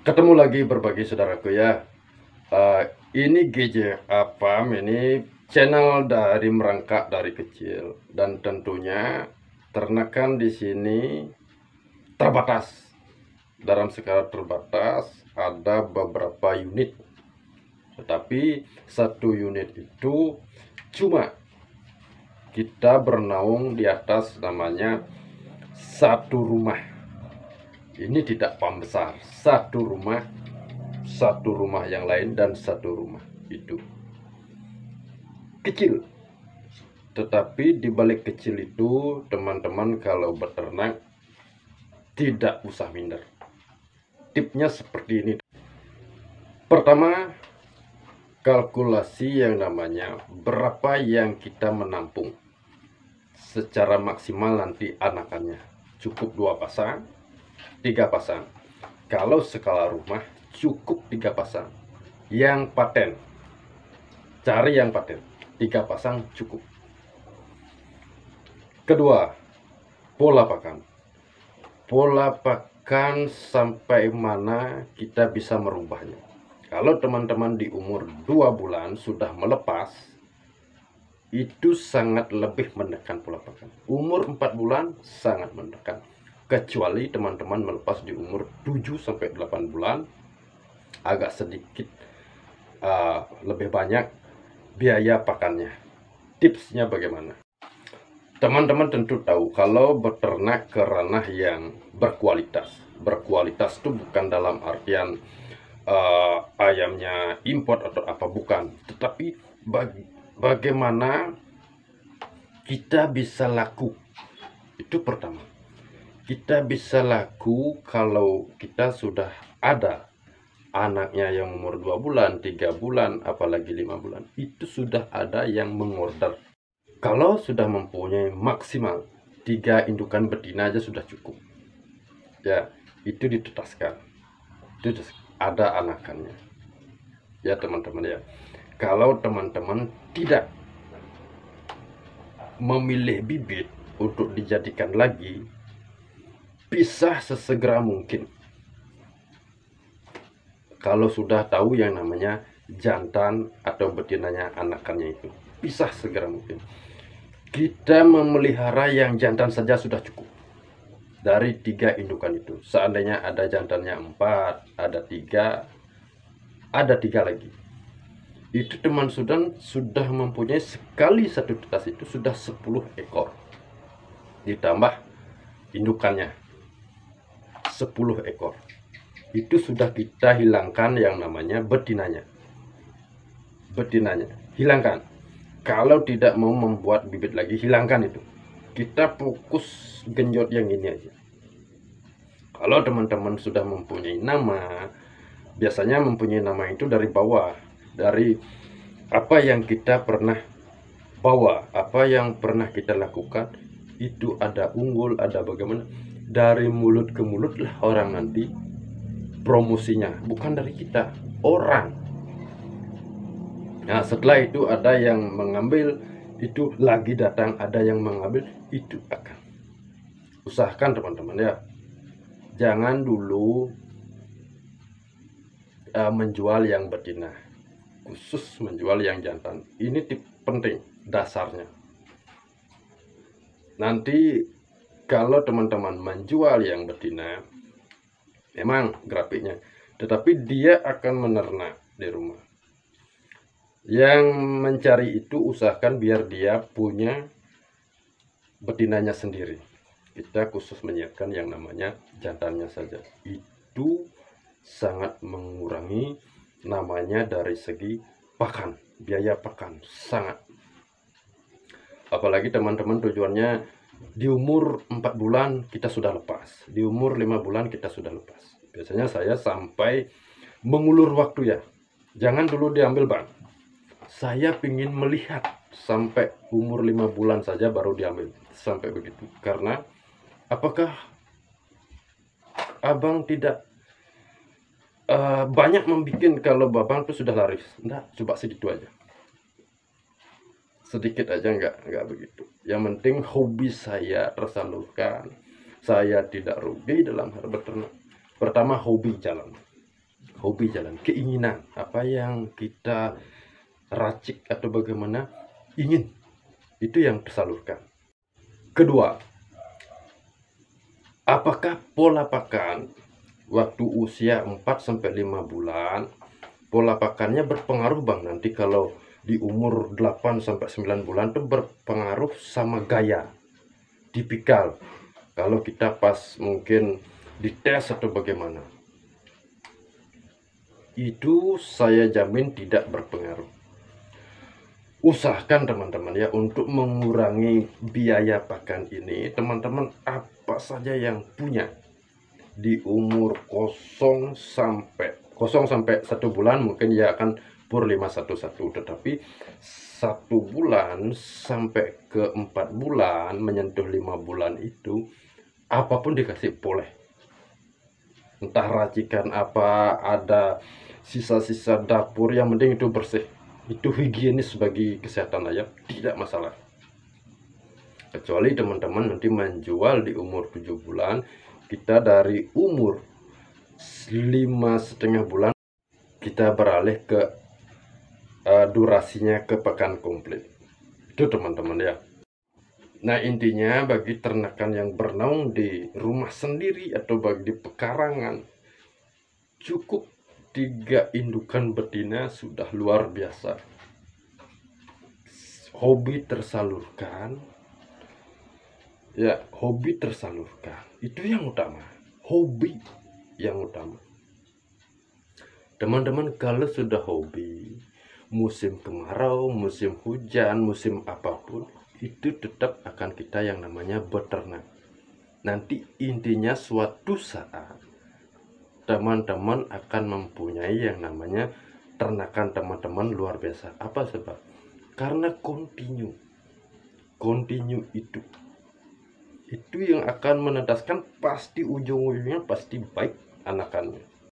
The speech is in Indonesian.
Ketemu lagi berbagi saudaraku ya. Ini GJ Apam, ini channel dari merangkak dari kecil dan tentunya ternakan di sini terbatas. Dalam skala terbatas ada beberapa unit, tetapi satu unit itu cuma kita bernaung di atas namanya satu rumah. Ini tidak farm besar, satu rumah yang lain dan satu rumah itu kecil. Tetapi di balik kecil itu, teman-teman kalau beternak tidak usah minder. Tipnya seperti ini. Pertama, kalkulasi yang namanya berapa yang kita menampung secara maksimal nanti anakannya. Cukup 2 pasang, 3 pasang. Kalau skala rumah cukup 3 pasang. Yang paten, cari yang paten, 3 pasang cukup. Kedua, pola pakan. Pola pakan sampai mana kita bisa merubahnya. Kalau teman-teman di umur 2 bulan sudah melepas, itu sangat lebih menekan pola pakan. Umur 4 bulan sangat menekan. Kecuali teman-teman melepas di umur 7-8 bulan, agak sedikit lebih banyak biaya pakannya. Tipsnya bagaimana? Teman-teman tentu tahu kalau beternak ke ranah yang berkualitas. Berkualitas itu bukan dalam artian ayamnya import atau apa, bukan. Tetapi bagaimana kita bisa laku. Itu pertama. Kita bisa laku kalau kita sudah ada anaknya yang umur 2 bulan, 3 bulan, apalagi 5 bulan. Itu sudah ada yang mengorder. Kalau sudah mempunyai maksimal 3 indukan betina aja sudah cukup. Ya, itu ditetaskan. Itu ada anakannya. Ya teman-teman ya. Kalau teman-teman tidak memilih bibit untuk dijadikan lagi, pisah sesegera mungkin. Kalau sudah tahu yang namanya jantan atau betinanya anakannya itu, pisah segera mungkin. Kita memelihara yang jantan saja sudah cukup. Dari 3 indukan itu, seandainya ada jantannya 4, ada 3, ada 3 lagi, itu teman sudah mempunyai sekali satu tetas itu sudah 10 ekor. Ditambah indukannya 10 ekor. Itu sudah kita hilangkan yang namanya betinanya. Betinanya hilangkan. Kalau tidak mau membuat bibit lagi, hilangkan itu. Kita fokus genjot yang ini aja. Kalau teman-teman sudah mempunyai nama, biasanya mempunyai nama itu dari bawah, dari apa yang kita pernah bawa, apa yang pernah kita lakukan, itu ada unggul, ada bagaimana. Dari mulut ke mulut lah orang nanti promosinya, bukan dari kita, orang. Nah, setelah itu ada yang mengambil, itu lagi datang, ada yang mengambil, itu akan. Usahakan teman-teman ya, jangan dulu menjual yang betina, khusus menjual yang jantan. Ini tip penting, dasarnya. Nanti kalau teman-teman menjual yang betina, memang grafiknya, tetapi dia akan menernak di rumah. Yang mencari itu usahakan biar dia punya betinanya sendiri. Kita khusus menyiapkan yang namanya jantannya saja. Itu sangat mengurangi namanya dari segi pakan, biaya pakan sangat. Apalagi teman-teman tujuannya di umur 4 bulan kita sudah lepas, di umur 5 bulan kita sudah lepas. Biasanya saya sampai mengulur waktu ya. Jangan dulu diambil bang, saya ingin melihat sampai umur 5 bulan saja baru diambil, sampai begitu. Karena apakah abang tidak banyak membuat kalau babang itu sudah laris? Enggak, coba segitu aja, sedikit aja, enggak begitu. Yang penting hobi saya tersalurkan, saya tidak rugi dalam hal beternak. Pertama hobi jalan, hobi jalan, keinginan apa yang kita racik atau bagaimana ingin, itu yang tersalurkan. Kedua, apakah pola pakan waktu usia 4-5 bulan, pola pakannya berpengaruh Bang, nanti kalau di umur 8-9 bulan itu berpengaruh sama gaya tipikal. Kalau kita pas mungkin dites atau bagaimana, itu saya jamin tidak berpengaruh. Usahakan teman-teman ya untuk mengurangi biaya pakan ini. Teman-teman apa saja yang punya di umur 0 sampai 1 bulan mungkin ya akan pur 511, tetapi 1 bulan sampai ke 4 bulan menyentuh 5 bulan itu apapun dikasih boleh, entah racikan apa, ada sisa-sisa dapur, yang penting itu bersih, itu higienis bagi kesehatan ayam, tidak masalah. Kecuali teman-teman nanti menjual di umur 7 bulan, kita dari umur 5,5 bulan kita beralih ke durasinya ke pekan komplit. Itu teman-teman ya. Nah intinya bagi ternakan yang bernaung di rumah sendiri atau bagi di pekarangan, cukup 3 indukan betina sudah luar biasa. Hobi tersalurkan. Ya, hobi tersalurkan. Itu yang utama. Hobi yang utama. Teman-teman kalau sudah hobi, musim kemarau, musim hujan, musim apapun, itu tetap akan kita yang namanya beternak. Nanti intinya suatu saat teman-teman akan mempunyai yang namanya ternakan teman-teman luar biasa. Apa sebab? Karena kontinu itu yang akan menetapkan pasti ujung-ujungnya pasti baik anakannya.